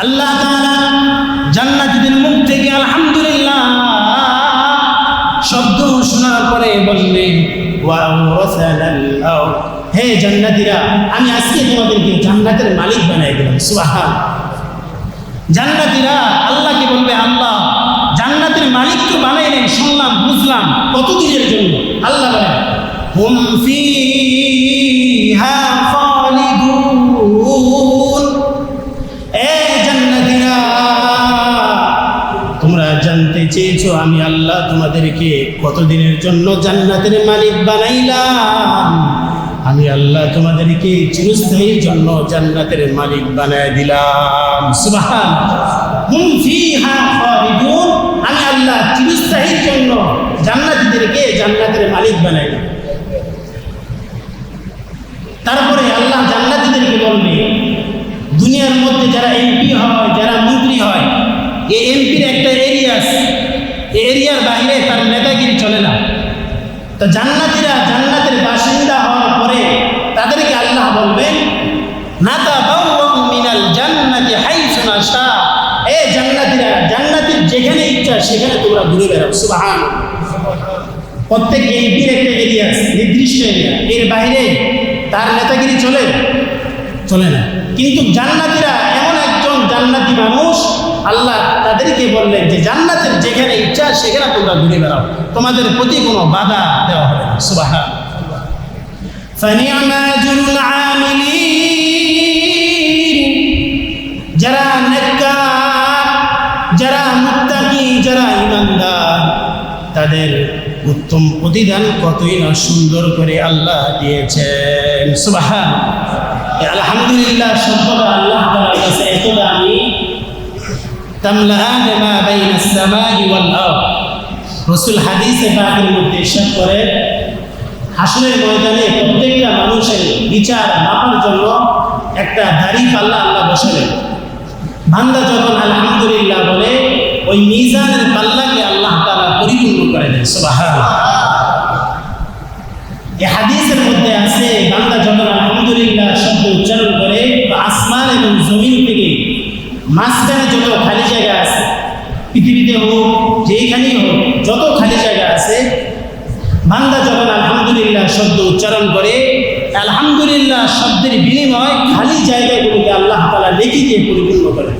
আল্লাহ তাআলা জান্নাতীদের মুখ থেকে আলহামদুলিল্লাহ শব্দ শোনার পরে বললেন, ওয়া আওরাসানাল আরদ, হে জান্নাতীরা, আমি আজকে তোমাদেরকে জান্নাতের মালিক বানাই দিলাম। সুবহানাল্লাহ। জান্নাতীরা আল্লাহকে বলবে, আল্লাহ জান্নাতের মালিক তো বানাইলেন, শুনলাম বুঝলাম, কতদিনের জন্য? আল্লাহ বলেন, হুম ফিহা খালিদুন, এ জান্নাতীরা তোমরা জানতে চেয়েছো আমি আল্লাহ তোমাদেরকে কতদিনের জন্য জান্নাতের মালিক বানাইলাম? আমি আল্লাহ তোমাদেরকে চিরস্থায়ীর জন্য জান্নাতের মালিক বানায় দিলাম। সুবহানাল্লাহ। হুম ফিহা খালিদুন, আমি আল্লাহ চিরস্থায়ীর জন্য জান্নাতীদেরকে জান্নাতের মালিক বানাইলাম। তারপরে আল্লাহ জান্নাতীদেরকে বলবে, দুনিয়ার মধ্যে যারা এমপি হয়, যারা মন্ত্রী হয়, এই এমপির একটা এরিয়া আছে, এই এরিয়ার বাইরে তার নেতাগিরি চলে না। তো জান্নাতীরা জান্নাতের বাসিন্দা হওয়ার পরে তাদেরকে আল্লাহ বলবেন, নাতাবাওয়াউ মিনাল জান্নাতি হাইসু নাশা, এ জান্নাতীরা জান্নাতের যেখানে ইচ্ছা সেখানে তোমরা ঘুরে বেড়াও। সুবহানাল্লাহ। প্রত্যেক এমপির একটা এরিয়া আছে, নির্দিষ্ট এরিয়া, এর বাইরে তার নেতাগিরি চলে না। কিন্তু জান্নাতীরা এমন একজন জান্নাতি মানুষ, আল্লাহ তাদেরকে বললেন যে জান্নাতের যেখানে ইচ্ছা সেখানে তোমরা ঘুরে বেড়াও, তোমাদের প্রতি কোনো বাধা দেওয়া হবে না। সুবহানাল্লাহ। ফানি'মা আজরুল আমিলিন, যারা নেককার, যারা মুত্তাকি, যারা ঈমানদার, তাদের উত্তম প্রতিদান কতই না সুন্দর করে আল্লাহ দিয়েছেন। সুবহানাল্লাহ। আলহামদুলিল্লাহ শব্দটা আল্লাহ তাআলার কাছে এত দামি, তামলাআন মা বাইনাস সামাই ওয়াল আরদ। রাসূল হাদিসে পাকের মধ্যে ইরশাদ করেন, হাসরের ময়দানে প্রত্যেকটা মানুষের বিচার মাপার জন্য একটা দাড়ি পাল্লা আল্লাহ বসালেন। বান্দা যখন আলহামদুলিল্লাহ বলে, ওই মিজানের পাল্লাকে আল্লাহ তাআলা পরিপূর্ণ করে দেন। সুবহানাল্লাহ। এই হাদিসের মধ্যে আছে, বান্দা যখন আলহামদুলিল্লাহ শব্দ উচ্চারণ করে, আসমান এবং জমিন থেকে মাঝখানে যত খালি জায়গা আছে, পৃথিবীতে হোক যেখানেই হোক, যত খালি জায়গা আছে, বান্দা যখন আলহামদুলিল্লাহ শব্দ উচ্চারণ করে, আলহামদুলিল্লাহ শব্দের বিনিময় খালি জায়গাগুলোকে আল্লাহ তাআলা নেকি দিয়ে পরিপূর্ণ করে।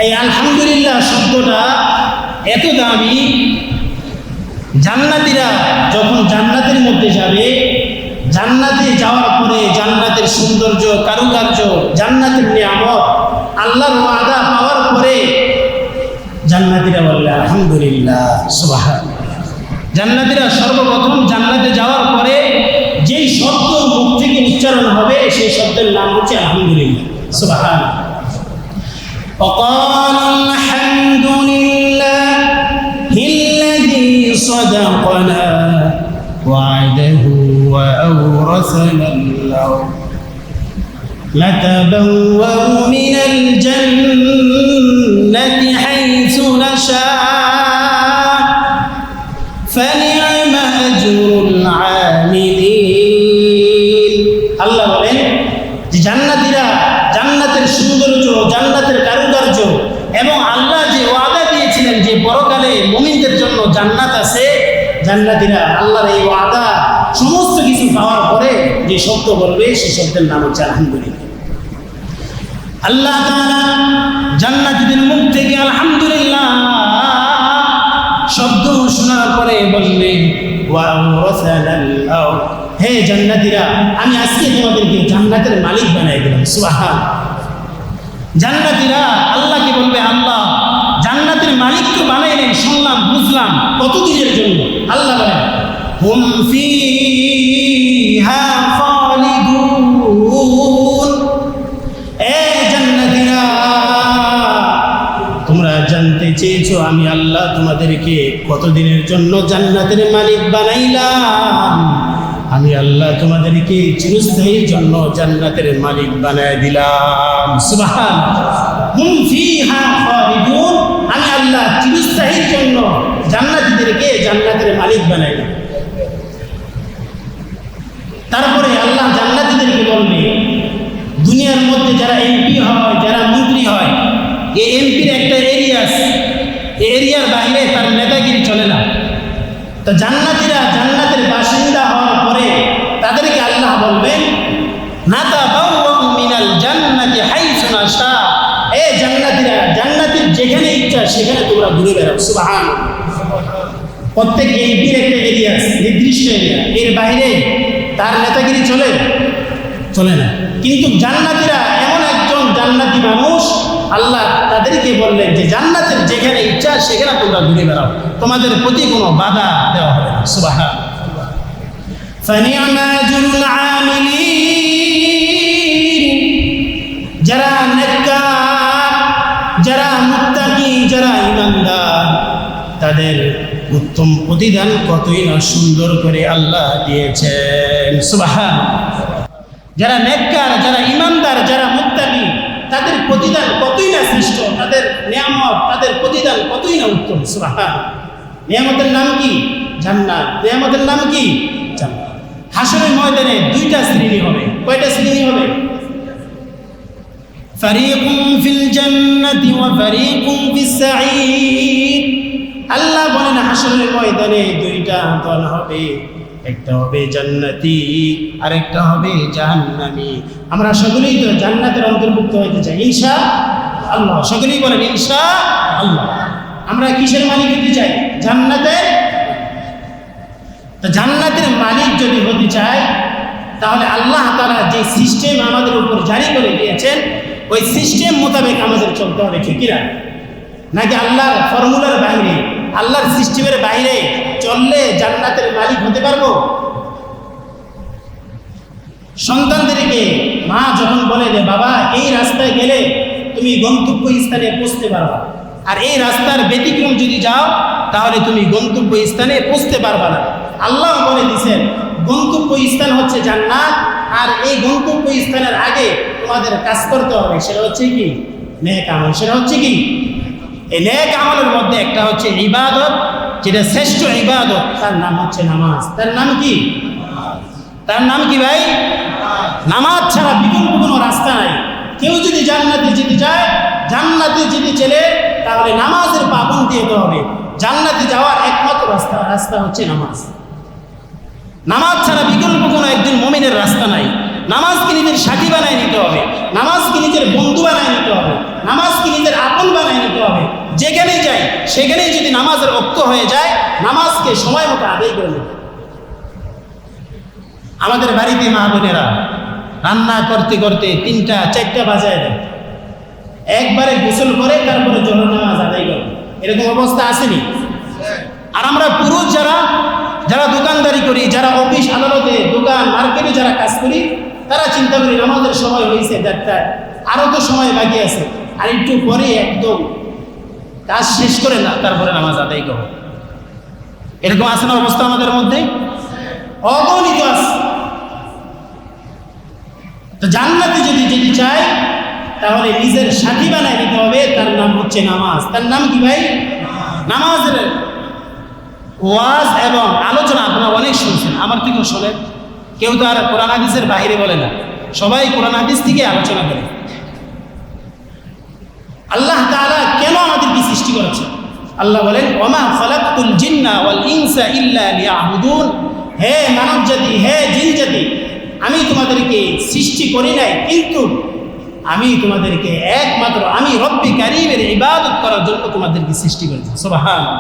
এই আলহামদুলিল্লাহ শব্দটা এত দামি, জান্নাতীরা যখন জান্নাতের মধ্যে যাবে, জান্নাতে যাওয়ার পরে জান্নাতের সৌন্দর্য, কারুকার্য, জান্নাতের নিয়ামত, আল্লাহর ওয়াদা পাওয়ার পরে জান্নাতীরা বললে আলহামদুলিল্লাহ। সুবহানাল্লাহ। জান্নাতীরা সর্বপ্রথম জান্নাতে যাওয়ার পরে যেই শব্দ মুখ থেকে উচ্চারণ হবে সেই শব্দের নাম হচ্ছে আলহামদুলিল্লাহ। সুবহানাল্লাহ। وقالوا الحمد لله الذي صدقنا وعده وأورثنا الأرض نتبوأ من الجنة حيث نشاء فنعم أجر العاملين। আল্লাহ বলেন যে জান্নাতীরা জান্নাতের সৌন্দর্য, জান্নাতের কারুকার্য এবং আল্লাহ যে ওয়াদা দিয়েছিলেন যে পরকালে মুমিনদের জন্য জান্নাত আছে, জান্নাতীরা আল্লাহর এই ওয়াদা সমস্ত কিছু পাওয়ার পরে যে শব্দ বলবে সেই শব্দের নাম হচ্ছে আলহামদুলিল্লাহ। আল্লাহ তাআলা জান্নাতীদের মুখ থেকে আলহামদুলিল্লাহ শব্দ শোনার পরে বললেন, ওয়া আওরাসানাল আরদ, হে জান্নাতীরা আমি আজকে তোমাদেরকে জান্নাতের মালিক বানাই দিলাম। সুবহানাল্লাহ। জান্নাতীরা আল্লাহকে বলবে, আল্লাহ জান্নাতের মালিক তো বানাইলেন, শুনলাম বুঝলাম, কতদিনের জন্য? আল্লাহ বলেন, হুম ফিহা খালিদুন, এ জান্নাতীরা তোমরা জানতে চেয়েছো আমি আল্লাহ তোমাদেরকে কতদিনের জন্য জান্নাতের মালিক বানাইলাম? আমি আল্লাহ তোমাদেরকে চিরস্থায়ীর জন্য জান্নাতের মালিক বানায় দিলাম। সুবহানাল্লাহ। হুম ফিহা খালিদুন, আমি আল্লাহ চিরস্থায়ীর জন্য জান্নাতীদেরকে জান্নাতের মালিক বানাই দিলাম। তারপরে আল্লাহ জান্নাতীদেরকে বলবে, দুনিয়ার মধ্যে যারা এমপি হয়, যারা এই এমপির একটা এরিয়া আছে, এই এরিয়ার বাইরে তার নেতাগিরি চলে না। তো জান্নাতীরা জান্নাতের বাসিন্দা হওয়ার পরে তাদেরকে আল্লাহ বলবেন, নাতাবাওয়াউ মিনাল জান্নাতি হাইসু নাশা, এ জান্নাতীরা, জান্নাতের যেখানে ইচ্ছা সেখানে তোমরা ঘুরে বেড়াও। সুবহানাল্লাহ। প্রত্যেক এমপির একটা এরিয়া আছে, নির্দিষ্ট এরিয়া, এর বাইরে তার নেতাগিরি চলে না। কিন্তু জান্নাতীরা এমন একজন জান্নাতি মানুষ, আল্লাহ তাদেরকে বললেন যে জান্নাতের যেখানে ইচ্ছা সেখানে তোমরা ঘুরে বেড়াও, তোমাদের প্রতি কোনো বাধা দেওয়া হবে না। সুবহানাল্লাহ। ফানি'মা আজরুল আমিলিন, যারা নেককার, যারা মুত্তাকি, যারা ঈমানদার, তাদের উত্তম প্রতিদান কতই না সুন্দর করে আল্লাহ দিয়েছেন। সুবহানাল্লাহ। যারা নেককার, যারা ঈমানদার, যারা মুত্তাকি, তাদের প্রতিদান কতই না শ্রেষ্ঠ, তাদের নিয়ামত, তাদের প্রতিদান কতই না উত্তম। সুবহানাল্লাহ। নিয়ামতের নাম কি? জান্নাত। নিয়ামতের নাম কি? জান্নাত। হাসরের ময়দানে দুইটা শ্রেণী হবে। কয়টা শ্রেণী হবে? ফারিকুম ফিল জান্নাতি ওয়া ফারিকুম ফিস সাঈদ। আল্লাহ বলেন হাসরের ময়দানে দুইটা দল হবে, একটা হবে জান্নাতি আর একটা হবে জাহান্নামী। আমরা সকলেই তো জান্নাতের অন্তর্ভুক্ত হতে চাই ইনশাআল্লাহ। সকলেই বলেন ইনশাআল্লাহ। আমরা কিসের মালিক হতে চাই? জান্নাতের। তো জান্নাতের মালিক যদি হতে চায় তাহলে আল্লাহ তাআলা যে সিস্টেম আমাদের উপর জারি করে দিয়েছেন ওই সিস্টেম মোতাবেক আমাদের চলতে হবে, ঠিক না? নাকি আল্লাহর ফর্মুলার বাইরে, আল্লাহর সিস্টেমের বাইরে চললে জান্নাতের মালিক হতে পারবো? সন্তানদেরকে মা যখন বলে যে বাবা এই রাস্তায় গেলে তুমি গন্তব্য স্থানে পৌঁছতে পারবা, আর এই রাস্তার ব্যতিক্রম যদি যাও তাহলে তুমি গন্তব্য স্থানে পৌঁছতে পারবা না। আল্লাহ বলে দিয়েছেন গন্তব্য স্থান হচ্ছে জান্নাত, আর এই গন্তব্য স্থানের আগে তোমাদের কাজ করতে হবে, সেটা হচ্ছে কি? নেক আমল। সেটা হচ্ছে কি? এই নেক আমলের মধ্যে একটা হচ্ছে ইবাদত, যেটা শ্রেষ্ঠ ইবাদত, তার নাম হচ্ছে নামাজ। তার নাম কি? তার নাম কি ভাই? নামাজ ছাড়া বিকল্প কোনো রাস্তা নাই। কেউ যদি জান্নাতে যেতে চায়, জান্নাতে যেতে চলে, তাহলে নামাজের পাবন্দি হতে হবে। জান্নাতে যাওয়ার একমাত্র রাস্তা হচ্ছে নামাজ। নামাজ ছাড়া বিকল্প কোনো একজন মুমিনের রাস্তা নাই। নামাজকে নিজের সাথী বানায় নিতে হবে, নামাজকে নিজের বন্ধু বানায় নিতে হবে, নামাজকে নিজের আপন বানায় নিতে হবে। যেখানেই যাই সেখানেই যদি নামাজের ঐক্য হয়ে যায়, নামাজকে সময় মতো আদায় করে নেবে। আমাদের বাড়িতে মা বোনেরা রান্না করতে করতে 3টা 4টা বাজায় দেয়, একবারে গোসল করে তারপরে জোহর নামাজ আদায় করে। এরকম অবস্থা আসেনি? আর আমরা পুরুষ যারা দোকানদারি করি, যারা অফিস আদালতে, দোকান মার্কেটে যারা কাজ করি, তারা চিন্তা করি নামাজের সময় হয়েছে 4টায়, আরও তো সময় বাকি আছে, আর একটু পরে একদম কাজ শেষ করে না তারপরে নামাজ আদায় করো। এরকম আছে না অবস্থা আমাদের মধ্যে? অগণিত আছে। তো জান্নাতে যদি যেতে চায় তাহলে নিজের সাথী বানায় নিতে হবে, তার নাম হচ্ছে নামাজ। তার নাম কি ভাই? নামাজের ওয়াজ এবং আলোচনা আপনারা অনেক শুনছেন, আমার থেকেও শোনেন। কেউ তো আর কোরআন হাদিসের বাইরে বলে না, সবাই কোরআন হাদিস থেকে আলোচনা করে। আল্লাহ তাআলা কেন আমাদেরকে সৃষ্টি করেছেন? আল্লাহ বলেন ওমা খালাকতুল জিন্না ওয়াল ইনসা ইল্লা লিয়াবুদুন, হে মানব জাতি, হে জিন জাতি, আমি তোমাদেরকে সৃষ্টি করি নাই, কিন্তু আমি তোমাদেরকে একমাত্র আমি রব্বি কারীমের ইবাদত করার জন্য তোমাদেরকে সৃষ্টি করেছি। সুবহানাল্লাহ।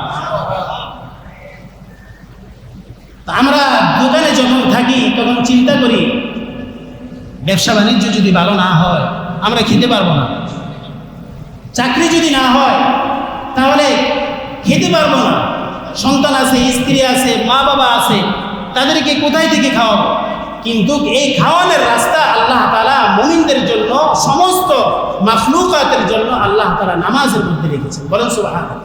আমরা দোকানে যখন থাকি তখন চিন্তা করি ব্যবসা বাণিজ্য যদি ভালো না হয় আমরা খেতে পারবো না, চাকরি যদি না হয় তাহলে খেতে পারবো না, সন্তান আছে, স্ত্রী আছে, মা বাবা আছে, তাদেরকে কোথায় থেকে খাওয়াবো? কিন্তু এই খাওয়ানোর রাস্তা আল্লাহ তাআলা মুমিনদের জন্য, সমস্ত মাখলুকাতের জন্য আল্লাহ তাআলা নামাজের মধ্যে রেখেছেন। বলেন সুবহানাল্লাহ।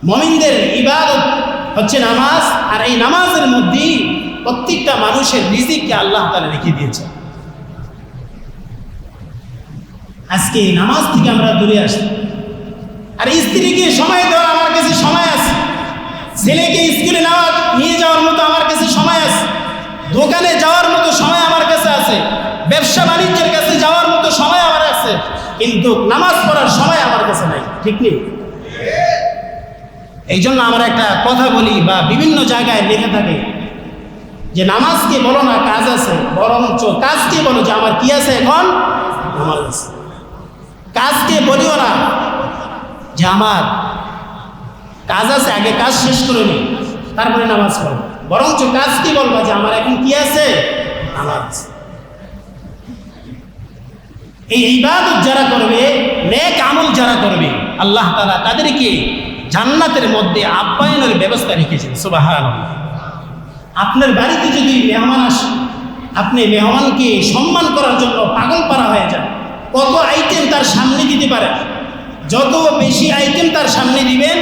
মুমিনদের ইবাদত হচ্ছে নামাজ, আর এই নামাজের মধ্যেই প্রত্যেকটা মানুষের রিজিককে আল্লাহ তাআলা রেখে দিয়েছে। আজকে এই নামাজ থেকে আমরা দূরে আসি। আর স্ত্রীকে সময় দেওয়া আমার কাছে সময় আছে, ছেলেকে স্কুলে নিয়ে যাওয়ার মতো আমার কাছে সময় আছে, দোকানে যাওয়ার মতো সময় আমার কাছে আছে, ব্যবসা বাণিজ্যের কাছে যাওয়ার মতো সময় আমার আছে, কিন্তু নামাজ পড়ার সময় আমার কাছে নাই, ঠিক নেই। এই জন্য আমরা একটা কথা বলি বা বিভিন্ন জায়গায় লেখা থাকে যে নামাজকে বলো না কাজ আছে, বরঞ্চ কাজকে বলো যে আমার কি আছে, এখন নামাজ আছে। কাজকে বলিও না যে আমার কাজ আছে, আগে কাজ শেষ করে নি তারপরে নামাজ পড়ো, বরঞ্চ কাজকে বলবা যে আমার এখন কি আছে, নামাজ। এই ইবাদত যারা করবে, নেক আমল যারা করবে, আল্লাহ তাআলা তাদেরকে জান্নাতের মধ্যে আপ্যায়নের ব্যবস্থা রেখেছেন। সুবহানাল্লাহ। আপনার বাড়িতে যদি মেহমান আসে, আপনি মেহমানকে সম্মান করার জন্য পাগল পারা হয়ে যান, কত আইটেম তার সামনে দিতে পারেন, যত বেশি আইটেম তার সামনে দিবেন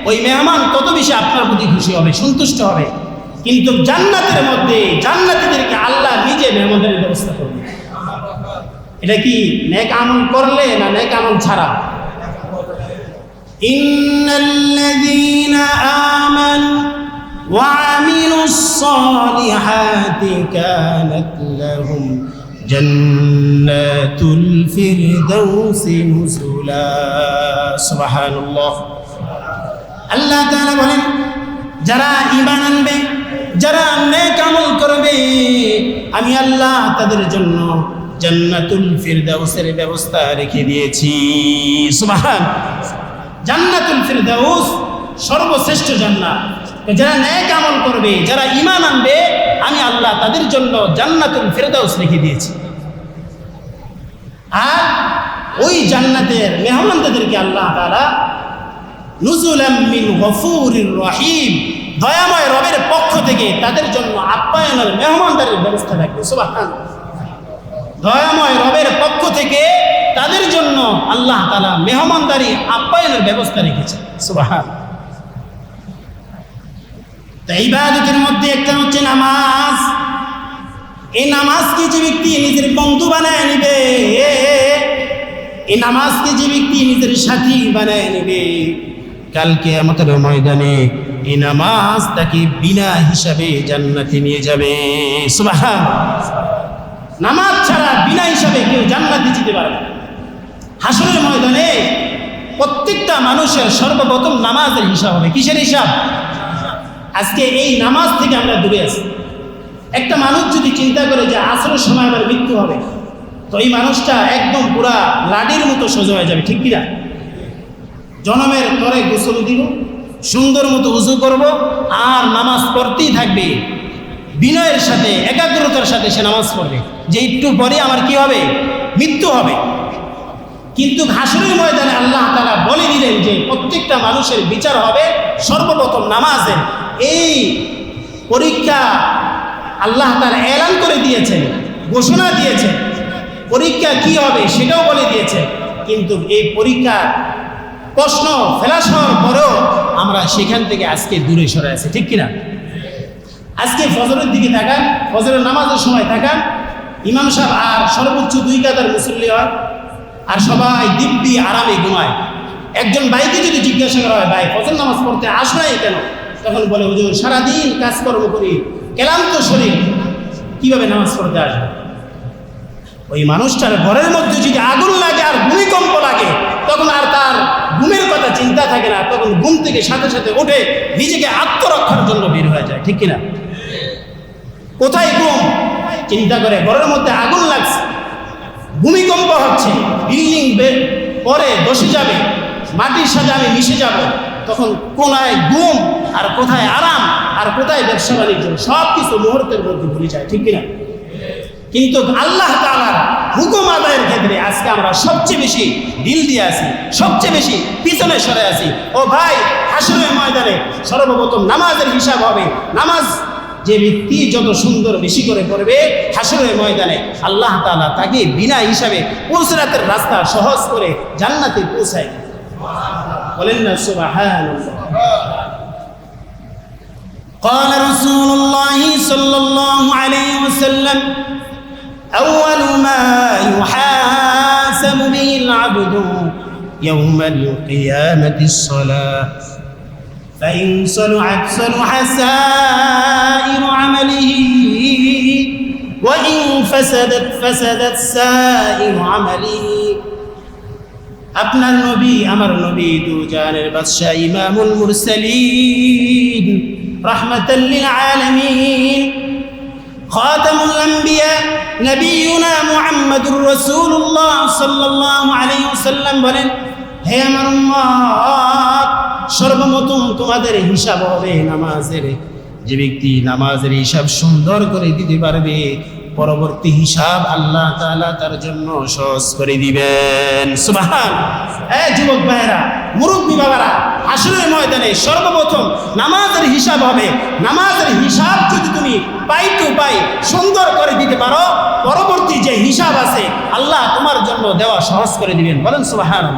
ওই মেহমান তত বেশি আপনার প্রতি খুশি হবে, সন্তুষ্ট হবে। কিন্তু জান্নাতের মধ্যে জান্নাতীদেরকে আল্লাহ নিজে মেহমানদের ব্যবস্থা করবে। এটা কি নেক আমল করলে না নেক আমল ছাড়া? ইন্নাল্লাযীনা আমানু ওয়া আমিলুস সালিহাতি কানাত লাহুম জান্নাতুল ফিরদাউসি নুজুলা। সুবহানাল্লাহ। আল্লাহ তাআলা বলেন, যারা ঈমান আনবে, যারা নেক আমল করবে, আমি আল্লাহ তাদের জন্য জান্নাতুল ফিরদাউসের ব্যবস্থা রেখে দিয়েছি। সুবহান। জান্নাতুল ফিরদাউস সর্বশ্রেষ্ঠ জান্নাত। যারা নেক আমল করবে, যারা ঈমান আনবে, আমি আল্লাহ তাদের জন্য জান্নাতুল ফিরদাউস রেখে দিয়েছি। আর ওই জান্নাতের মেহমানদেরকে আল্লাহ তাআলা নুজুলাম মিন গফুরির রহিম, দয়াময় রবের পক্ষ থেকে তাদের জন্য আপ্যায়নের মেহমানদারির ব্যবস্থা রাখবে। সুবহানাল্লাহ। দয়াময় রবের পক্ষ থেকে তাদের জন্য আল্লাহ তাআলা মেহমানদারি আপ্যায়নের ব্যবস্থা রেখেছেন। সুবহানাল্লাহ। তো ইবাদতের মধ্যে একটা হচ্ছে নামাজ। এই নামাজকে যে ব্যক্তি নিজের বন্ধু বানায় নিবে, এই নামাজকে যে ব্যক্তি নিজের সাথী বানায় নিবে, কালকে কিয়ামতের ময়দানে এই নামাজ তাকে বিনা হিসাবে জান্নাতে নিয়ে যাবে। সুবহানাল্লাহ। নামাজ ছাড়া বিনা হিসাবে কেউ জান্নাতে যেতে পারে না। হাসরের ময়দানে প্রত্যেকটা মানুষের সর্বপ্রথম নামাজের হিসাব হবে। কিসের হিসাব? আজকে এই নামাজ থেকে আমরা দূরে আছি। একটা মানুষ যদি চিন্তা করে যে আসরের সময় আমার মৃত্যু হবে, তো এই মানুষটা একদম পুরা লাডির মতো সোজা হয়ে যাবে, ঠিক কিনা? জনমের তরে গোসল দিব, সুন্দর মতো উজু করব, আর নামাজ পড়তেই থাকবে। বিনয়ের সাথে, একাগ্রতার সাথে সে নামাজ পড়বে যে একটু পরে আমার কি হবে, মৃত্যু হবে। কিন্তু হাসরের ময়দানে আল্লাহ তাআলা বলে দিলেন যে প্রত্যেকটা মানুষের বিচার হবে সর্বপ্রথম নামাজের। এই পরীক্ষা আল্লাহ তাআলা এলান করে দিয়েছেন, ঘোষণা দিয়েছেন। পরীক্ষা কি হবে সেটাও বলে দিয়েছে। কিন্তু এই পরীক্ষা প্রশ্ন ফেলাস হওয়ার পরেও আমরা সেখান থেকে আজকে দূরে সরে আছি, ঠিক কিনা? আজকে ফজরের দিকে তাকান, ফজরের নামাজের সময় তাকান, ইমাম সাহেব আর সর্বোচ্চ 2 কাতার মুসল্লি হয়, আর সবাই দিব্যি আরামে ঘুমায়। একজন ভাইকে যদি জিজ্ঞাসা করা হয়, ভাই ফজর নামাজ পড়তে আসো নাই কেন? তখন বলে, হুজুর সারাদিন কাজকর্ম করি, ক্লান্ত শরীর, কিভাবে নামাজ পড়তে আসবে? ওই মানুষটার ঘরের মধ্যে যদি আগুন লাগে আর ভূমিকম্প লাগে, তখন আর তার ঘুমের কথা চিন্তা থাকে না, তখন ঘুম থেকে সাথে সাথে উঠে নিজেকে আত্মরক্ষার জন্য বের হয়ে যায়, ঠিক কিনা? কোথায় ঘুম? চিন্তা করে ঘরের মধ্যে আগুন লাগছে, ভূমিকম্প হচ্ছে, বিল্ডিং পরে ধসে যাবে, মাটির সাথে আমি মিশে যাব, তখন কোনায় ঘুম আর কোথায় আরাম আর কোথায় ব্যবসা বাণিজ্য, সব কিছু মুহূর্তের মধ্যে ভুলে যায়, ঠিক কিনা? কিন্তু আল্লাহ তাআলার হুকুম আদায়ের ক্ষেত্রে আজকে আমরা সবচেয়ে বেশি দিল দিয়ে আছি, সবচেয়ে বেশি পিছনে সরে আছি। ও ভাই, হাসরের ময়দানে সর্বপ্রথম নামাজের হিসাব হবে। নামাজ যে ব্যক্তি যত সুন্দর বেশি করে করবে, হাসরের ময়দানে আল্লাহ তাআলা তাকে বিনা হিসাবে পুরসরাতের রাস্তা সহজ করে জান্নাতে পৌঁছায়। বলেন না সুবহানাল্লাহ। قال رسول الله صلى الله عليه وسلم أول ما يحاسب به العبد يوم القيامة الصلاة فإن صلحت صلح سائر عمله وإن فسدت فسدت سائر عمله আপনার নবী আমার নবী দুজানের বাদশা ইমামুল মুরসালিন রাহমাতাল লিল আলামিন খাতামুল আম্বিয়া নবিয়ুনা মুহাম্মাদুর রাসূলুল্লাহ সাল্লাল্লাহু আলাইহি ওয়াসাল্লাম বলেন, হে আমার উম্মত, সর্বপ্রথম তোমাদের হিসাব হবে নামাজের। যে ব্যক্তি নামাজের হিসাব সুন্দর করে দিতে পারবে, পরবর্তী হিসাব আল্লাহ তাআলা তার জন্য সহজ করে দিবেন। সুবহানাল্লাহ। যুবক ভাইরা, মুরব্বী বাবারা, হাসরের ময়দানে সর্বপ্রথম নামাজের হিসাব হবে। নামাজের হিসাব যদি তুমি পাই টু পাই সুন্দর করে দিতে পারো, পরবর্তী যে হিসাব আছে আল্লাহ তোমার জন্য দেওয়া সহজ করে দিবেন। বলেন সুবহানাল্লাহ।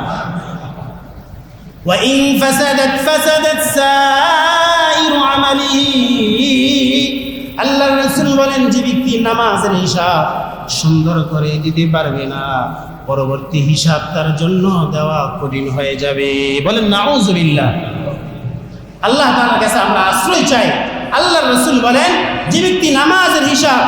ওয়া ইন ফাসাদাত ফাসাদাত সাইরু আমালিহি। আল্লাহর রাসূল বলেন, যে ব্যক্তি নামাজের হিসাব সুন্দর করে দিতে পারবে না, পরবর্তী হিসাব তার জন্য দেওয়া কঠিন হয়ে যাবে। বলেন নাউযুবিল্লাহ। আল্লাহ তাআলার কাছে আমরা আশ্রয় চাই। আল্লাহর রাসূল বলেন, যে ব্যক্তি নামাজের হিসাব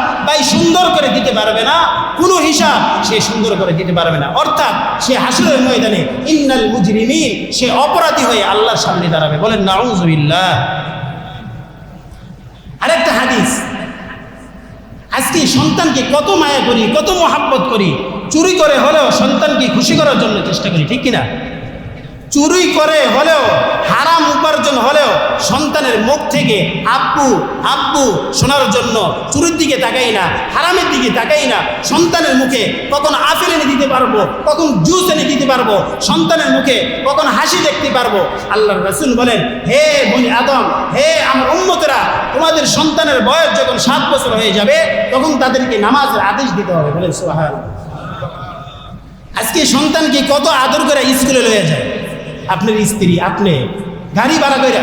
সুন্দর করে দিতে পারবে না, কোনো হিসাব সে সুন্দর করে দিতে পারবে না, অর্থাৎ সে হাসরের ময়দানে ইন্নাল মুজরিমিন, সে অপরাধী হয়ে আল্লাহর সামনে দাঁড়াবে। বলেন নাউযুবিল্লাহ। আরেকটা হাদিস, আজকে সন্তানকে কত মায়া করি, কত মহাব্বত করি, চুরি করে হলেও সন্তানকে খুশি করার জন্য চেষ্টা করি, ঠিক কিনা? চুরি করে হলেও, হারাম উপার্জন হলেও সন্তানের মুখ থেকে আব্বু আব্বু শোনার জন্য চুরির দিকে তাকাই না, হারামের দিকে তাকাই না। সন্তানের মুখে কখন আপেল এনে দিতে পারবো, কখন জুস এনে দিতে পারবো, সন্তানের মুখে কখন হাসি দেখতে পারবো। আল্লাহর রাসূল বলেন, হে বনি আদম, হে আমার উম্মতেরা, তোমাদের সন্তানের বয়স যখন 7 বছর হয়ে যাবে তখন তাদেরকে নামাজের আদেশ দিতে হবে। বলেন সুবহানাল্লাহ। আজকে সন্তানকে কত আদর করে স্কুলে লয়ে যায় আপনার স্ত্রী, আপনি গাড়ি ভাড়া করে,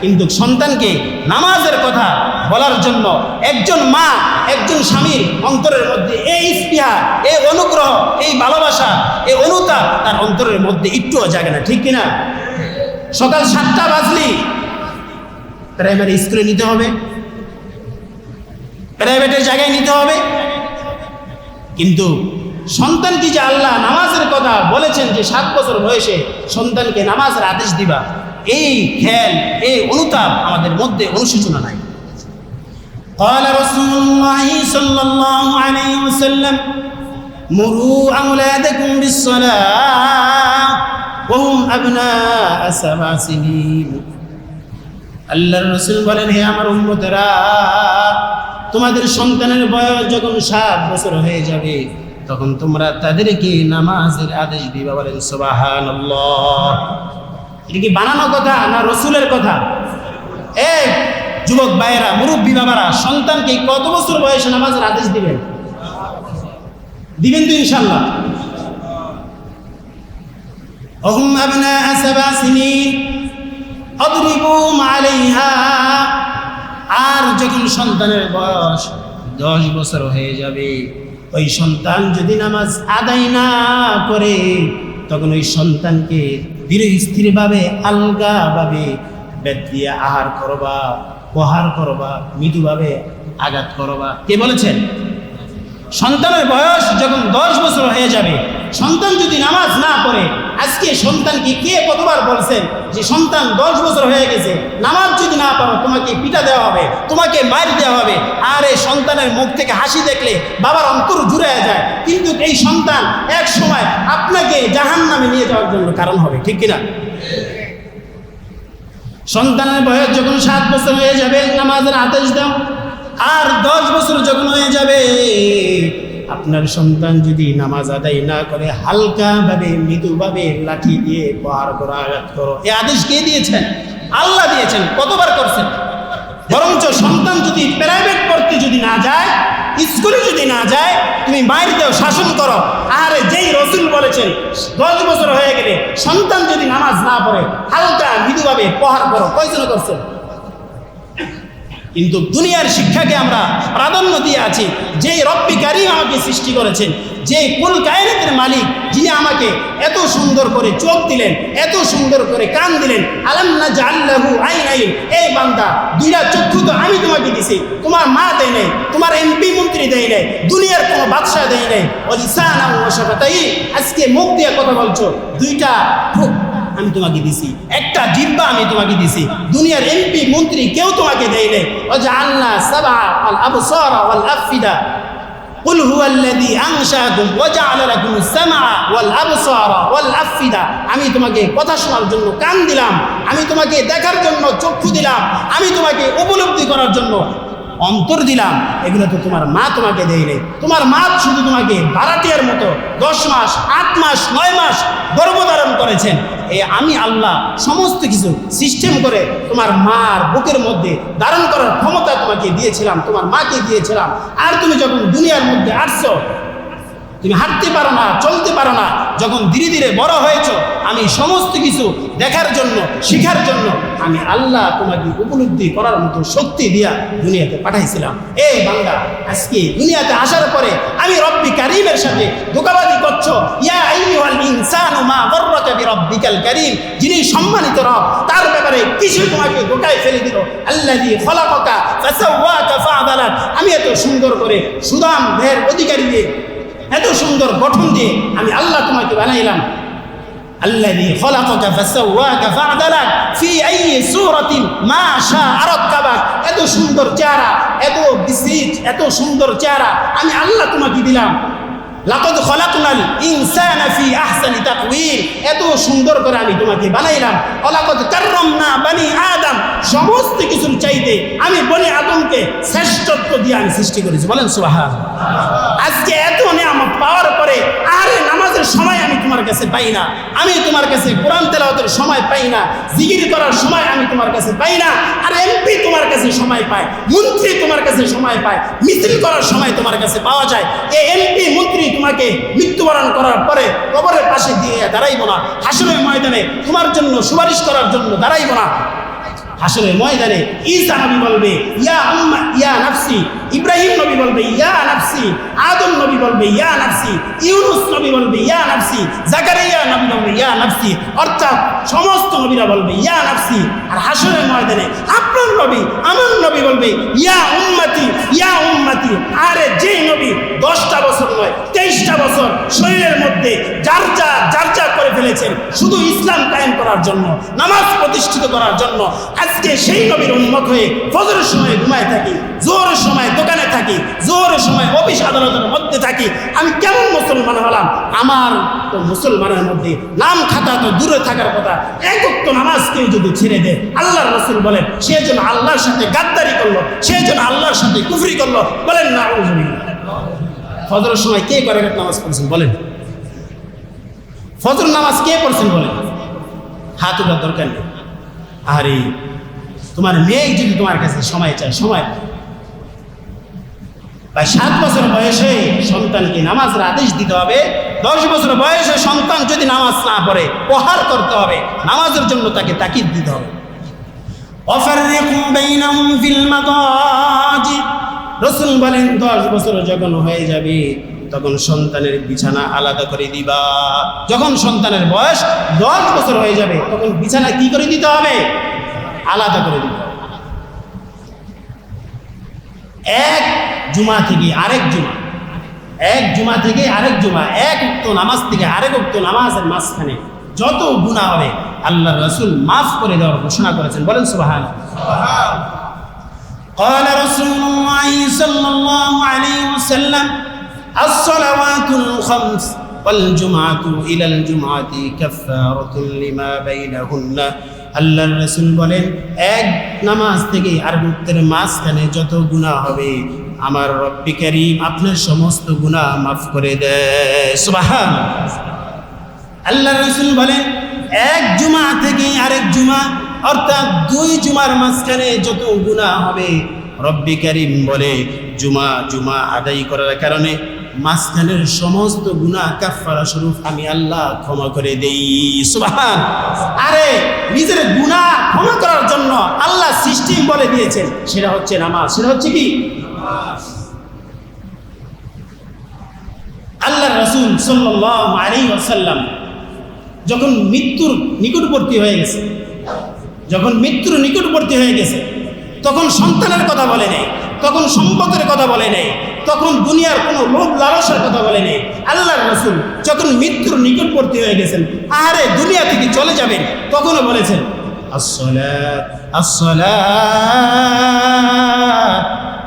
কিন্তু সন্তানকে নামাজের কথা বলার জন্য একজন মা, একজন স্বামীর অন্তরের মধ্যে এই স্পৃহা, এই অনুগ্রহ, এই ভালোবাসা, এই অনুতাপ তার অন্তরের মধ্যে একটুও জাগে না, ঠিক কিনা? সকাল 7টা বাজলি প্রাইমারি স্কুলে নিতে হবে, প্রাইভেটের জায়গায় নিতে হবে, কিন্তু সন্তানকে যে আল্লাহ নামাজের কথা বলেছেন যে 7 বছর বয়সে সন্তানকে নামাজের আদেশ দিবা, এই খেয়াল, এই অনুতাপ আমাদের মধ্যে অনুশোচনা নাই। قال رسول الله صلى الله عليه وسلم مروا أولادكم بالصلاة وهم أبناء 7 سنين। আল্লাহর রাসূল বলেন, হে আমার উম্মতেরা, তোমাদের সন্তানের বয়স যখন 7 বছর হয়ে যাবে তখন তোমরা তাদেরকে নামাজের আদেশ দিবা। বলেন সুবহানাল্লাহ। এটা কি বানানো কথা না রাসূলের কথা? যুবক ভাইয়েরা, মুরব্বী বাবারা, সন্তানকে কত বছর বয়সে নামাজের আদেশ দিবেন? দিবেন তো ইনশাআল্লাহ? ওহুম আবনা 7 সিনিন আদরিবুম আলাইহা। আর যখন সন্তানের বয়স 10 বছর হয়ে যাবে, ওই সন্তান যদি নামাজ আদায় না করে তখন ওই সন্তানকে ধীরে স্থিরভাবে, আলগাভাবে বেত দিয়ে আহার করবা, প্রহার করবা, মৃদুভাবে আঘাত করবা। কে বলেছেন? সন্তানের বয়স যখন 10 বছর হয়ে যাবে, সন্তান যদি নামাজ না পড়ে, আজকে সন্তানকে কে কতবার বলছেন যে সন্তান 10 বছর হয়ে গেছে, নামাজ যদি না পারো তোমাকে পিটা দেওয়া হবে, তোমাকে মার দেওয়া হবে। আর এই সন্তানের মুখ থেকে হাসি দেখলে বাবার অন্তর জুড়ে যায়, কিন্তু এই সন্তান এক সময় আপনাকে জাহান্নামে নিয়ে যাওয়ার জন্য কারণ হবে, ঠিক কিনা? সন্তানের বয়স যখন 7 বছর হয়ে যাবে নামাজের আদেশ দাও। আর 10 বছর যখন হয়ে যাবে, আপনার সন্তান যদি নামাজ আদায় না করে হালকাভাবে, মৃদুভাবে লাঠি দিয়ে প্রহার করো, আঘাত করো। এই আদেশ কে দিয়েছেন? আল্লাহ দিয়েছেন। কতবার করছেন? বরঞ্চ সন্তান যদি প্রাইভেট পড়তে যদি না যায়, স্কুলে যদি না যায়, তুমি মাইর দাও, শাসন করো। আরে যেই রাসূল বলেছেন 10 বছর হয়ে গেলে সন্তান যদি নামাজ না পড়ে হালকা মৃদুভাবে প্রহার করো, কয়জন করছেন? কিন্তু দুনিয়ার শিক্ষাকে আমরা প্রাধান্য দিয়ে আছি। যে রব্বি কারীম আমাকে সৃষ্টি করেছেন, যে কুল কায়নাতের মালিক, যিনি আমাকে তোমাকে এত সুন্দর করে চোখ দিলেন, এত সুন্দর করে কান দিলেন। আলাম নাজআল লাহু আইনাইন, এই বান্দা দুইটা চক্ষু তো আমি তোমাকে দিছি, তোমার মা দেয় নাই, তোমার এমপি মন্ত্রী দেয় নাই, দুনিয়ার কোনো বাদশাহ দেয় নাই। ওয়া লিসানান ওয়া শাফাতাইন, আজকে মুখ দিয়ে কথা বলছো, দুইটা আমি তোমাকে দিছি, একটা জিহ্বা আমি তোমাকে দিছি, দুনিয়ার এমপি মন্ত্রী কেউ তোমাকে দেয় নাই। ওয়াজআলনা সাবআ ওয়াল আবসারা ওয়াল আফিদা কুল হুয়াল্লাযী আনশাআকুম ওয়াজআলা লাকুমুস সামআ ওয়াল আবসারা ওয়াল আফিদা, আমি তোমাকে কথা শোনার জন্য কান দিলাম, আমি তোমাকে দেখার জন্য চক্ষু দিলাম, আমি তোমাকে উপলব্ধি করার জন্য অন্তর দিলাম। এগুলো তো তোমার মা তোমাকে দেয় নাই। তোমার মা শুধু তোমাকে ভাড়াটিয়ার মতো 10 মাস 8 মাস 9 মাস গর্ভধারণ করেছেন। এই আমি আল্লাহ সমস্ত কিছু সিস্টেম করে তোমার মার বুকের মধ্যে ধারণ করার ক্ষমতা তোমাকে দিয়েছিলাম, তোমার মাকে দিয়েছিলাম। আর তুমি যখন দুনিয়ার মধ্যে আসছো, তুমি হাঁটতে পারো না, চলতে পারো না, যখন ধীরে ধীরে বড় হয়েছ, আমি সমস্ত কিছু দেখার জন্য, শিখার জন্য আমি আল্লাহ তোমাকে উপলব্ধি করার মতো শক্তি দিয়া দুনিয়াতে পাঠাইছিলাম। এই বান্দা, আজকে দুনিয়াতে আসার পরে আমি রব্বি কারীমের সাথে ধোঁকাবাজি করছো। ইয়া আইয়ুহাল ইনসানু মা গররাকা বিরব্বিকাল কারীম, যিনি সম্মানিত রব, তার ব্যাপারে কিছু তোমাকে ধোঁকায় ফেলে দিল। আল্লাযী খলাকাকা ফাসাওয়াকা ফাআদালাক, আমি এত সুন্দর করে সুদাম দেহের অধিকারী দিয়ে, এত সুন্দর গঠন দিয়ে আমি আল্লাহ তোমাকে বানাইলাম। আল্লাযী খলাকাকা ফাসাওয়াকা ফাআদালাক ফি আইয়ি সূরাতিন মা শাআ রাক্কাবাক, এত সুন্দর চেহারা, এত বিসিজ, এত সুন্দর চেহারা আমি আল্লাহ তোমাকে দিলাম। লাকাদ খলাকনাল ইনসানা ফি আহসানি তাকওয়িম, এত সুন্দর করে আমি তোমাকে বানাইলাম। ওয়ালাকাদ কাররামনা বনি আদম, সমস্ত কিছুর চাইতে আমি বনি আদমকে শ্রেষ্ঠত্ব দিয়ে আমি সৃষ্টি করেছি। বলেন সুবহানাল্লাহ। আজকে এত নিয়ামত পাওয়ার পরে আরে নামাজের সময় আমি তোমার কাছে পাই না, আমি তোমার কাছে কোরআন তেলাওয়াতের সময় পাই না, জিকির করার সময় আমি তোমার কাছে পাই না। আর এমপি তোমার কাছে সময় পায়, মন্ত্রী তোমার কাছে সময় পায়, মিছিল করার সময় তোমার কাছে পাওয়া যায়। এই এমপি মন্ত্রী তোমাকে মৃত্যুবরণ করার পরে কবরের পাশে দিয়ে দাঁড়াইব না, হাসরের ময়দানে তোমার জন্য সুপারিশ করার জন্য দাঁড়াইব না। হাসরের ময়দানে ঈসা নবী বলবে ইয়া উম্মা ইয়া নাফসি, ইব্রাহিম নবী বলবে ইয়া নাফসি, আদম নবী বলবে ইয়া নাফসি, ইউনুস নবী বলবে ইয়া নাফসি, জাকারিয়া নবী বলবে ইয়া নাফসি, অর্থাৎ সমস্ত নবীরা বলবে ইয়া নাফসি। আর হাসরের ময়দানে আপনার নবী, আমার নবী বলবে ইয়া উম্মতি ইয়া উম্মতি। আরে যে নবী 10টা বছর নয় 23টা বছর শরীরের মধ্যে যার যা করে ফেলেছেন শুধু ইসলাম কায়েম করার জন্য, নামাজ প্রতিষ্ঠিত করার জন্য, আজকে সেই নবীর উম্মত হয়ে ফজরের সময় ঘুমায় থাকি, জোহরের সময় দোকানে থাকি, জোহরের সময় অফিস আদালতের মধ্যে থাকি, আমি কেমন মুসলমান হলাম? আমার তো মুসলমানের মধ্যে নাম খাতা তো দূরে থাকার কথা। এক ওয়াক্ত নামাজ কেউ যদি ছেড়ে দেয়, আল্লাহর রাসূল বলেন সে যেন আল্লাহর সাথে গাদ্দারি করলো, সে যেন আল্লাহর সাথে কুফরি করলো। বলেন না আউযুবিল্লাহ। ফজরের সময় কে করে নামাজ পড়ছেন বলেন? ফজর নামাজ কে পড়ছেন বলেন? হাত উঠার দরকার নেই। আরে তোমার মেয়ে যদি তোমার কাছে সময় চায়, সময় ভাই 7 বছর বয়সে সন্তানকে নামাজের আদেশ দিতে হবে। 10 বছর বয়সে সন্তান যদি নামাজ না পড়ে প্রহার করতে হবে, নামাজের জন্য তাকে তাকিদ দিতে হবে। ওয়াফাররিকু বাইনাহুম ফিল মাদাজি, রাসূল বলেন 10 বছর যখন হয়ে যাবে তখন সন্তানের বিছানা আলাদা করে দিবা। যখন সন্তানের বয়স 10 বছর হয়ে যাবে তখন বিছানা কি করে দিতে হবে? আলাদা করে দিতে হবে। এক জুমা থেকে আরেক জুমা, এক জুমা থেকে আরেক জুমা, এক ওয়াক্ত নামাজ থেকে আরেক ওয়াক্ত নামাজের মাঝখানে যত গুনাহ হবে আল্লাহর রাসূল মাফ করে দেওয়ার ঘোষণা করেছেন। বলেন সুবহানাল্লাহ। قال رسول الله صلى الله عليه وسلم الصلوات الخمس والجمعة إلى الجمعة كفارة لما بينهن। আল্লাহর রাসূল বলেন এক নামাজ থেকে আরেক ওয়াক্তের মাঝখানে যত গুনাহ হবে আমার রব্বি কারীম আপনার সমস্ত গুনাহ মাফ করে দেয়। সুবহানাল্লাহ। আল্লাহর রাসূল বলেন এক জুমা থেকে আরেক জুমা, অর্থাৎ 2 জুমার মাঝখানে যত গুনাহ হবে রব্বি কারীম বলে জুমা আদায় করার কারণে মাঝখানের সমস্ত গুনাহ কাফারা স্বরূপ আমি আল্লাহ ক্ষমা করে দেই। সুবহানাল্লাহ। আরে নিজের গুনাহ ক্ষমা করার জন্য আল্লাহ সিস্টেম বলে দিয়েছেন, সেটা হচ্ছে নামাজ। সেটা হচ্ছে কি? আল্লাহর রাসূল রাসূল সাল্লাল্লাহু আলাইহি ওয়াসাল্লাম যখন মৃত্যুর নিকটবর্তী হয়ে গেছে, তখন সন্তানের কথা বলে নেই, তখন সম্পদের কথা বলে নেই, তখন দুনিয়ার কোনো লোভ লালসার কথা বলে নেই। আল্লাহর রাসূল যখন মৃত্যুর নিকটবর্তী হয়ে গেছেন, আরে দুনিয়া থেকে চলে যাবেন, তখনও বলেছেন আসসালাত আসসালাত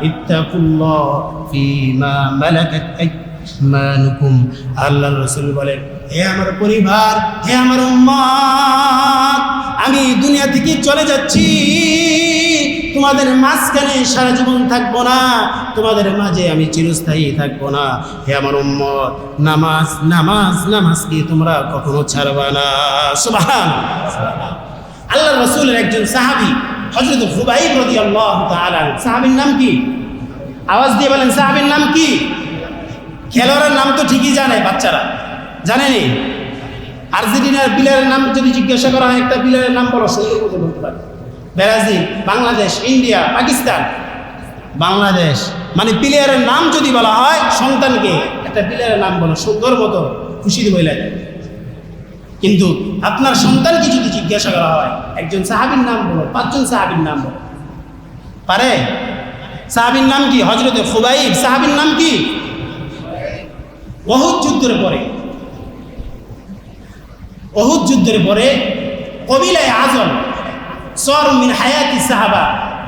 ইত্তাকুল্লাহ ফীমা মালাকাত আইমানুকুম। আল্লাহর রাসূল বলেন, হে আমার পরিবার, হে আমার উম্মত, আমি দুনিয়া থেকে চলে যাচ্ছি, তোমাদের মাঝখানে সারা জীবন থাকবো না, তোমাদের মাঝে আমি চিরস্থায়ী থাকবো না। হে আমার উম্মত, নামাজ নামাজ নামাজকে তোমরা কখনো ছাড়বা না। সুবহানাল্লাহ। আল্লাহর রাসূলের একজন সাহাবী হযরত খুবাইব রাদিয়াল্লাহু তাআলা, সাহাবীর নাম কি? আওয়াজ দিয়ে বলেন, সাহাবীর নাম কি? খেলোয়াড়ের নাম তো ঠিকই জানে, বাচ্চারা জানেনি? আর্জেন্টিনার প্লেয়ারের নাম যদি জিজ্ঞাসা করা হয়, একটা প্লেয়ারের নাম বলো, সুন্দর করে বলতে পারে। Brazil, Bangladesh, India, Pakistan. বাংলাদেশ মানে প্লেয়ারের নাম যদি বলা হয়, সন্তানকে একটা প্লেয়ারের নাম বলো, সুন্দর মতো খুশি দিয়ে বলে। কিন্তু আপনার সন্তানকে যদি জিজ্ঞাসা করা হয়, একজন সাহাবীর নাম বলো, 5 জন সাহাবীর নাম বলো, পারে? সাহাবীর নাম কি? হযরত খুবাইব। সাহাবীর নাম কি? উহুদ যুদ্ধের পরে কবিলায়ে আজম সর মিন হায়াতি সাহাবা,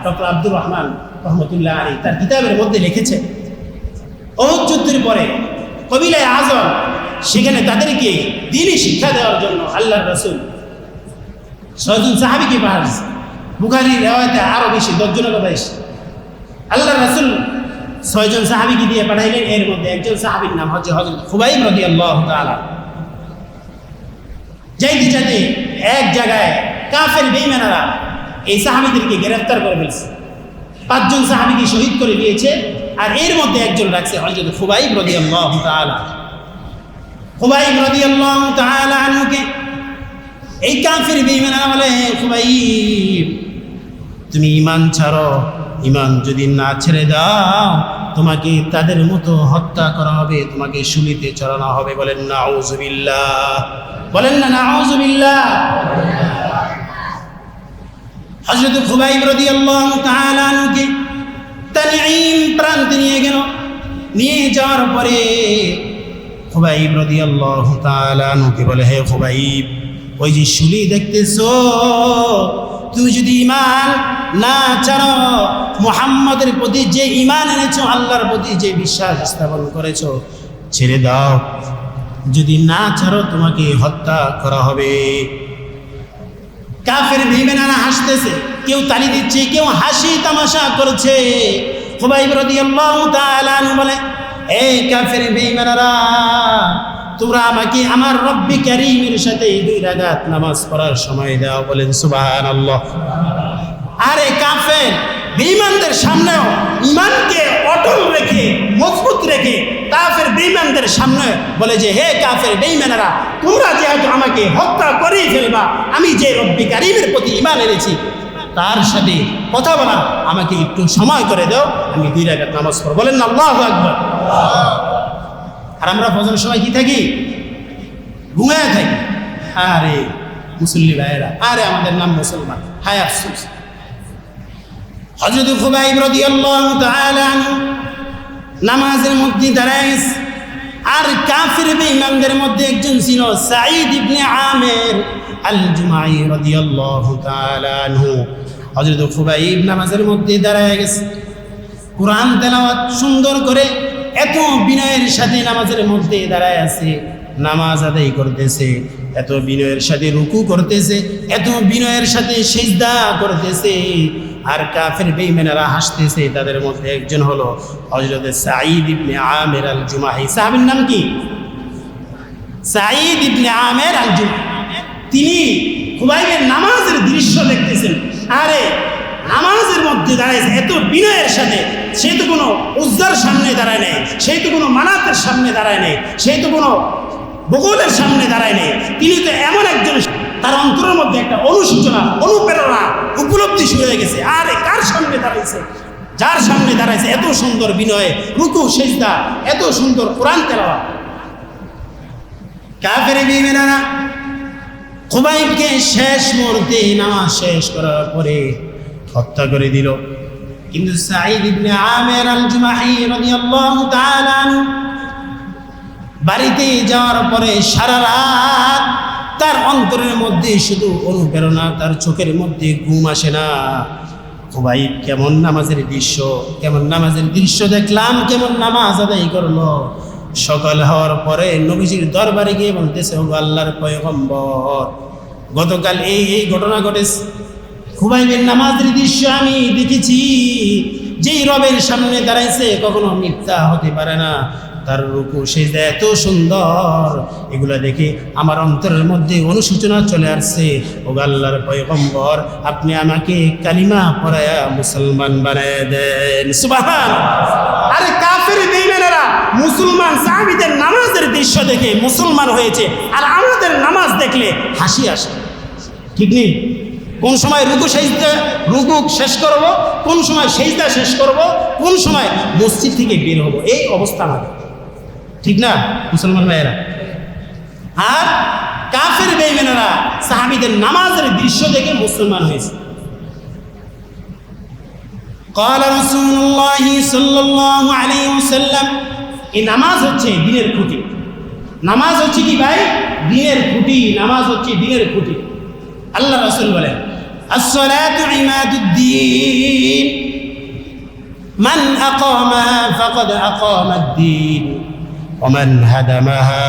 ডক্টর আব্দুর রহমান রহমতুল্লাহ আলাইহি তার কিতাবের মধ্যে লিখেছে, উহুদ যুদ্ধের পরে কবিলায়ে আজম, সেখানে তাদেরকে দ্বীনি শিক্ষা দেওয়ার জন্য আল্লাহর রাসূল 6 জন সাহাবীকে পাঠিয়েছেন। বুখারীর riwayate আরো বেশি, 10 জনের কথা এসেছে। আল্লাহর রাসূল 6 জন সাহাবীকে দিয়ে পাঠাইলেন, এর মধ্যে একজন সাহাবীর নাম হচ্ছে হযরত খুবাইব রাদিয়াল্লাহু তাআলা। যাইতে এক জায়গায় কাফের বেঈমানেরা এই সাহাবীদেরকে গ্রেফতার করে ফেলছে, 5 জন সাহাবীকে শহীদ করে দিয়েছে, আর এর মধ্যে একজন রাখছে হযরত খুবাইব রাদিয়াল্লাহু তাআলা। খুবাইব রাদিয়াল্লাহু তাআলা আনহুকে এই কাফের বেঈমানেরা বলে, খুবাইব তুমি ঈমান ছাড়ো, ঈমান যদি না ছেড়ে দাও, তোমাকে তাদের মতো হত্যা করা হবে, তোমাকে শুলিতে চড়ানো হবে। বলেন নাউযুবিল্লাহ, বলেন না নাউযুবিল্লাহ। হযরত খুবাইব রাদিয়াল্লাহু তাআলা আনহুকে তানঈম প্রান্তে নিয়ে গেল। নিয়ে যাওয়ার পরে খুবাইব রাদিয়াল্লাহু তাআলা আনহুকে বলে, হে খুবাইব, ওই যে শুলি দেখতেছো, তুমি যদি ঈমান না ছাড়ো, মুহাম্মাদের প্রতি যে ঈমান এনেছো, আল্লাহর প্রতি যে বিশ্বাস স্থাপন করেছো, ছেড়ে দাও, যদি না ছাড়ো তোমাকে হত্যা করা হবে। কাফের বেঈমানেরা হাসতেছে, কেউ তালি দিচ্ছে, কেউ হাসি তামাশা করছে। খুবাইব রাদিয়াল্লাহু তাআলা আনহু বলে, এই কাফের বেঈমানেরা, তোমরা আমাকে আমার রব্বি কারীমের সাথে 2 রাকাত নামাজ পড়ার সময় দাও। বলেন সুবহানাল্লাহ। আরে কাফের বেঈমানদের সামনেও ঈমানকে অটল রেখে, মজবুত রেখে, কাফের বেঈমানদের সামনে বলে যে, হে কাফের বেঈমানেরা, তোমরা যেহেতু আমাকে হত্যা করেই ফেলবা, আমি যে রব্বি কারীমের প্রতি ঈমান এনেছি, তার সাথে কথা বলা আমাকে একটু সময় করে দাও, আমি 2 রাকাত নামাজ পড়ব। বলেন না আল্লাহু আকবার। আর আমরা ফজরের সময় কি থাকি? ঘুমায় থাকি। আরে মুসল্লি ভাইয়েরা, আরে আমাদের নাম মুসলমান, হায় আফসোস। হযরত খুবাইব রাদিয়াল্লাহু তাআলা আনহু নামাজের মধ্যে দাঁড়ায়, আর কাফির বেঈমানদের মধ্যে একজন ছিল সাঈদ ইবনে আমির আল জুমাই রাদিয়াল্লাহু তাআলা আনহু। হযরত খুবাইব নামাজের মধ্যে দাঁড়ায় গেছে, কোরআন তেলাওয়াত সুন্দর করে এত বিনয়ের সাথে নামাজের মধ্যে দাঁড়ায় আছে, নামাজ আদায় করতেছে, এত বিনয়ের সাথে রুকু করতেছে, এত বিনয়ের সাথে সিজদা করতেছে, আর কাফের বেঈমানেরা হাসতেছে। তাদের মধ্যে একজন হলো হযরত সাঈদ ইবনে আমির আল জুমাহি। সাহাবীর নাম কি? সাঈদ ইবনে আমির আল জুমাহি। তিনি খুবাইবের নামাজের দৃশ্য দেখতেছেন, আরে নামাজের মধ্যে দাঁড়াইছে এত বিনয়ের সাথে। সে তো কোনো উজ্জার সামনে দাঁড়ায় নেই, সেই তো কোনো মানাতের সামনে দাঁড়ায় নেই, সেই তো কোনো বগলের সামনে দাঁড়ায় নেই। তিনি তো এমন একজন, তার অন্তরের মধ্যে একটা অনুসূচনা, অনুপ্রেরণা, উপলব্ধি শুরু হয়ে গেছে। আরে কার সামনে দাঁড়াইছে? যার সামনে দাঁড়াইছে এত সুন্দর বিনয়ে, রুকু সিজদা, এত সুন্দর কোরআন তেলাওয়াত। কাফের বেঈমানেরা খুবাইবকে শেষ মুহূর্তে নামাজ শেষ করার পরে হত্যা করে দিল। কিন্তু সাঈদ ইবনে আমির আল-জুমাহি রাদিয়াল্লাহু তাআলা বাড়িতে যাওয়ার পরে সারা রাত তার অন্তরের মধ্যে শুধু অনুপ্রেরণা, তার চোখের মধ্যে ঘুম আসে না। খুবাইব কেমন নামাজের দৃশ্য দেখলাম, কেমন নামাজ আদায় করলো। সকাল হওয়ার পরে নবীজির দরবারে গিয়ে বলতেছে, ও আল্লাহর পয়গম্বর, গতকাল এই ঘটনা ঘটেছে। খুবাইবের নামাজের দৃশ্য আমি দেখেছি। যেই রবের সামনে দাঁড়াইছে কখনো মিথ্যা হতে পারে না, তার রুকু সিজদা এত সুন্দর, এগুলা দেখে আমার অন্তরের মধ্যে অনুশোচনা চলে আসছে। ও আল্লাহর পয়গম্বর, আপনি আমাকে কালিমা পড়ায়া মুসলমান বানায় দেন। সুবহানাল্লাহ। আরে কাফের বেঈমানেরা মুসলমান সাহাবীদের নামাজের দৃশ্য দেখে মুসলমান হয়েছে, আর আমাদের নামাজ দেখলে হাসি আসে। ঠিক নেই? কোন সময় রুকু শেষ করব, কোন সময় সেজদা শেষ করব, কোন সময় মসজিদ থেকে বের হব, এই অবস্থা আমাদের। ঠিক না মুসলমান ভাইয়েরা? আর কাফের বেঈমানেরা সাহাবীদের নামাজের দৃশ্য দেখে মুসলমান হয়েছে। قال رسول الله صلى الله عليه وسلم, এই নামাজ হচ্ছে দ্বীনের খুঁটি। নামাজ হচ্ছে কি ভাই? দ্বীনের খুঁটি। নামাজ হচ্ছে দ্বীনের খুঁটি। আল্লাহ রাসূল বলেন, as-salatu imaduddin man aqamaha faqad aqama ad-din wa man hadamaha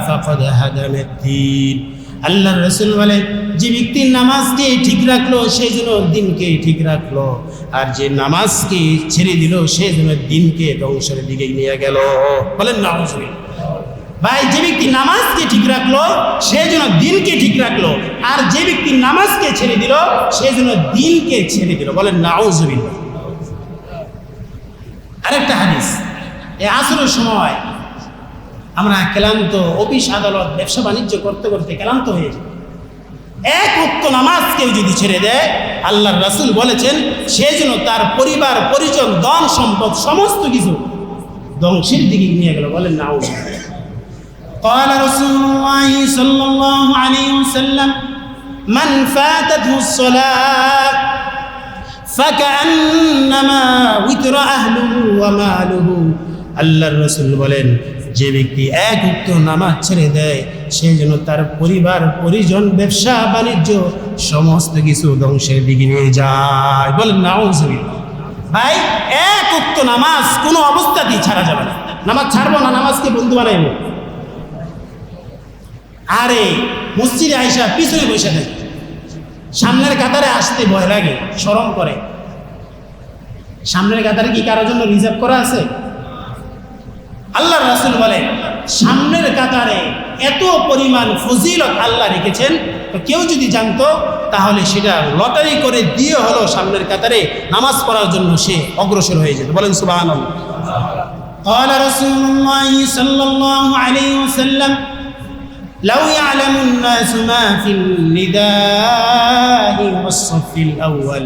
faqad hadama ad-din। আল্লাহ রাসূল বলেন, যে ব্যক্তি নামাজকে ঠিক রাখলো সেই জন্য দিনকে ঠিক রাখলো, আর যে নামাজকে ছেড়ে দিল সেই জন্য দিনকে ধ্বংসের দিকে নিয়ে গেল। বলেন নাউজুবিল্লাহ। ভাই, যে ব্যক্তি নামাজকে ঠিক রাখলো সেই জন্য দিনকে ঠিক রাখলো, আর যে ব্যক্তি নামাজকে ছেড়ে দিল সেই জন্য দিনকে ছেড়ে দিল। বলেন নাউজুবিল্লাহ। আরেকটা হাদিস, এই আসরের সময় আমরা ক্লান্ত, অফিস আদালত ব্যবসা বাণিজ্য করতে করতে ক্লান্ত হয়ে যায়। এক ওয়াক্ত নামাজ কেউ যদি ছেড়ে দেয়, আল্লাহর রাসূল বলেছেন সেই জন্য তার পরিবার পরিজন ধন সম্পদ সমস্ত কিছু ধ্বংসের দিকে নিয়ে গেল। বলেন নাউজুবিল্লাহ। قال رسول الله صلى الله عليه وسلم, من فاتته الصلاة فكأنما وتر أهله وماله। আল্লাহর রাসূল বলেন, যে ব্যক্তি এক ওয়াক্ত নামাজ ছেড়ে দেয় সেই জন্য তার পরিবার পরিজন ব্যবসা বাণিজ্য সমস্ত কিছু ধ্বংসের দিকে নিয়ে যায়। বলেন নাউজুবিল্লাহ। ভাই, এক ওয়াক্ত নামাজ কোনো অবস্থাতেই ছাড়া যাবে না। নামাজ ছাড়বো না, নামাজকে বন্ধু বানাইব। আরে মসজিদে আইসা পিছনে বসে থাকে, সামনের কাতারে আসতে ভয় লাগে, শরম করে। সামনের কাতারে কি কারোর জন্য রিজার্ভ করা আছে? আল্লাহর রাসূল বলেন, সামনের কাতারে এত পরিমাণ ফজিলত আল্লাহ রেখেছেন, তো কেউ যদি জানতো তাহলে সেটা লটারি করে দিয়ে হলো সামনের কাতারে নামাজ পড়ার জন্য সে অগ্রসর হয়ে যেত। বলেন সুবহানাল্লাহ। قال رسول الله صلى الله عليه وسلم, لو يعلم الناس ما في النداء والصف الأول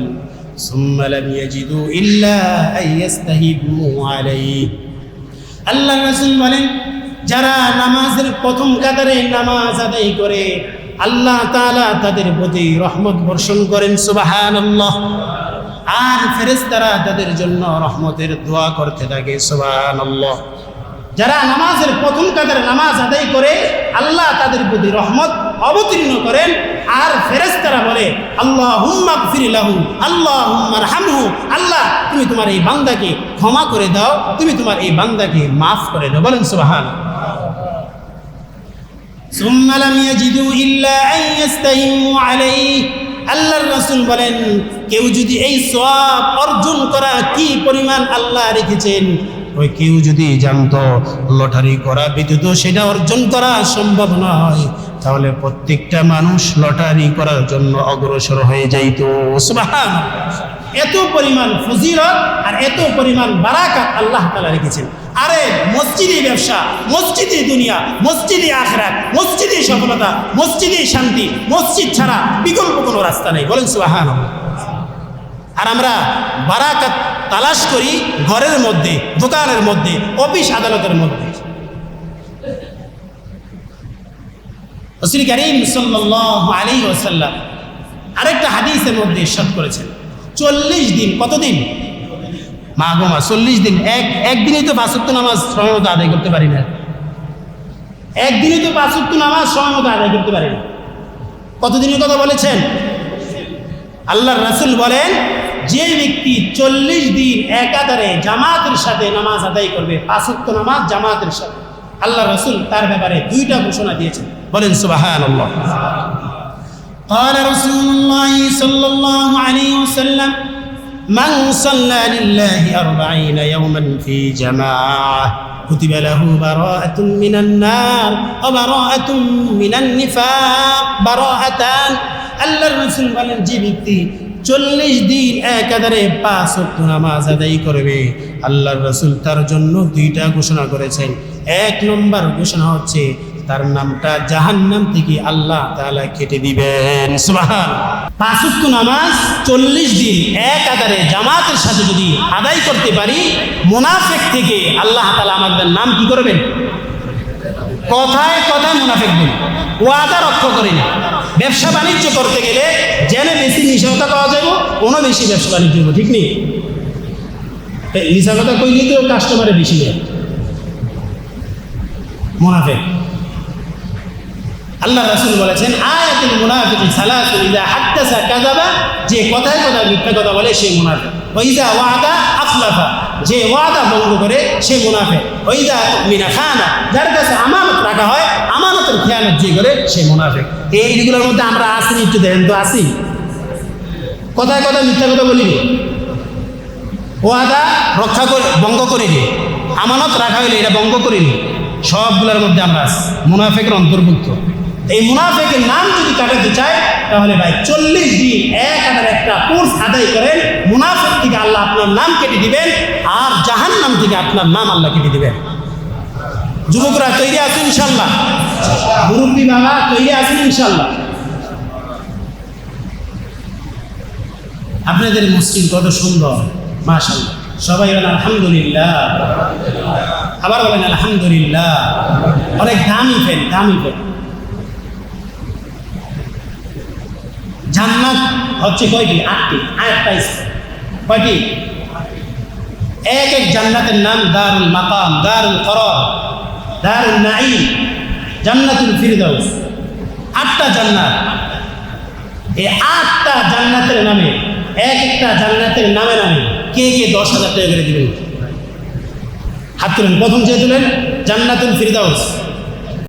ثم لم يجدوا إلا أن يستهبوا عليه। আল্লাহ রাসূল বলেন, যারা নামাজের প্রথম কাতারে নামাজ আদায় করে আল্লাহ তাআলা তাদের প্রতি রহমত বর্ষণ করেন। সুবহানাল্লাহ। আর ফেরেশতারা তাদের জন্য রহমতের দোয়া করতে থাকে। সুবহানাল্লাহ। যারা নামাজের প্রথম কাতারে নামাজ আদায় করে আল্লাহ তাদের প্রতি রহমত অবতীর্ণ করেন, আর ফেরেশতারা বলে, আল্লাহুম্মা গফির লাহু, আল্লাহুম্মা রহমহু, আল্লাহ তুমি তোমার এই বান্দাকে ক্ষমা করে দাও, তুমি তোমার এই বান্দাকে মাফ করে দাও। বলেন সুবহানাল্লাহ। সুম্মা লাম ইয়াজিদু ইল্লা আন ইস্তাহিমু আলাইহি। আল্লাহর রাসূল বলেন, কেউ যদি এই সওয়াব অর্জন করা কি পরিমাণ আল্লাহ রেখেছেন, ওই কেউ যদি জানতো লটারি করা ব্যতীত সেটা অর্জন করা সম্ভব নয়, তাহলে প্রত্যেকটা মানুষ লটারি করার জন্য অগ্রসর হয়ে যাইত। সুবহানাল্লাহ। এত পরিমাণ ফজিলত আর এত পরিমাণ বারাকাত আল্লাহ তাআলা রেখেছেন। আরে মসজিদে ব্যবসা, মসজিদে দুনিয়া, মসজিদে আখিরাত, মসজিদে সফলতা, মসজিদে শান্তি, মসজিদ ছাড়া বিকল্প কোনো রাস্তা নেই। বলেন সুবহানাল্লাহ। আর আমরা বারাকাত তালাশ করি ঘরের মধ্যে, দোকানের মধ্যে, অফিস আদালতের মধ্যে। রাসূল কারীম সাল্লাল্লাহু আলাইহি ওয়াসাল্লাম আরেকটা হাদিসের মধ্যে ইরশাদ করেছেন 40 দিন, কতদিন? মা গো মা, 40 দিন। একদিনই তো 5 ওয়াক্ত নামাজ সময় মতো আদায় করতে পারি না। একদিনই তো 5 ওয়াক্ত নামাজ সময় মতো আদায় করতে পারি না। কতদিনের কথা বলেছেন? আল্লাহর রাসূল বলেন, যে ব্যক্তি 40 দিন একাধারে জামাতের সাথে নামাজ আদায় করবে, 5 ওয়াক্ত নামাজ জামাতের সাথে, আল্লাহর রাসূল তার ব্যাপারে 2টা ঘোষণা দিয়েছেন। বলেন সুবহানাল্লাহ। قال رسول الله صلى الله عليه وسلم من صلى لله 40 يوما في جماعة كتب له براءة من النار وبراءة من النفاق براءتان। আল্লাহর রাসূল বলেন, যে ব্যক্তি 40 দিন একাধারে 5 ওয়াক্ত নামাজ আদায় করবে, আল্লাহর রাসূল তার জন্য 2টা ঘোষণা করেছেন। 1 নম্বর ঘোষণা হচ্ছে, তার নামটা জাহান্নাম থেকে আল্লাহ তাআলা কেটে দিবেন। সুবহানাল্লাহ। 5 ওয়াক্ত নামাজ 40 দিন একাধারে জামাতের সাথে যদি আদায় করতে পারি, মুনাফিক থেকে আল্লাহ তাআলা আমাদের নাম কি করবেন? কথায় কথায় মুনাফিক বলি, ওয়াদা রক্ষা করি না। ব্যবসা বাণিজ্য করতে গেলে যেন বেশি মিশা কথা পাওয়া যাবে, কোনো বেশি ব্যবসা বাণিজ্য হবে, ঠিক নেই? মিশা কথা কইলে তো কাস্টমারে বেশি নেয়, মুনাফিক। আল্লাহ রাসূল বলেছেন, আয়াতুল মুনাফিকি সালাসুন, ইযা হাদাসা কাযাবা, যে কথায় কথায় মিথ্যা কথা বলে সে মুনাফিক। ওয়া ইযা ওয়াদা আখলাফা, যে ওয়াদা ভঙ্গ করে সে মুনাফিক। ওয়া ইযা তুমিনা খানা, যার কাছে আমানত রাখা হয় আমানতের খেয়ানত যে করে সে মুনাফিক। এইগুলোর মধ্যে আমরা আসি, একটু দেখেন তো আসি? কথায় কথায় মিথ্যা কথা বলি, ওয়াদা রক্ষা করে ভঙ্গ করিনি, আমানত রাখা হইলে এটা ভঙ্গ করিনি, সবগুলোর মধ্যে আমরা আছি, মুনাফিকের অন্তর্ভুক্ত। এই মুনাফিকের নাম যদি কাটাতে চায়, তাহলে ভাই 40 দিন একাধারে একটা কোর্স আদায় করেন, মুনাফিক থেকে আল্লাহ আপনার নাম কেটে দিবেন, আর জাহান্নাম থেকে আপনার নাম আল্লাহ কেটে দিবেন। যুবকরা তৈরি আছেন ইনশাআল্লাহ? মুরব্বী বাবা তৈরি আছেন ইনশাআল্লাহ? আপনাদের মসজিদ কত সুন্দর, মাশাআল্লাহ। সবাই বলেন আলহামদুলিল্লাহ, আবার বলেন আলহামদুলিল্লাহ। অনেক দামি ফেন, দামি ফেন। জান্নাত হচ্ছে কয়টি? 8টি। 8টা কয়টি? এক এক জান্নাতের নাম দারুল মাকাম, দারুল করার, দারুল নাঈম, জান্নাতুল ফিরদাউস। 8টা জান্নাত। এই 8টা জান্নাতের নামে, এক একটা জান্নাতের নামে নামে কে কে 10,000 টাকা করে দিবেন? হাত তুলেন, প্রথম যে তুলেন জান্নাতুল ফিরদাউস।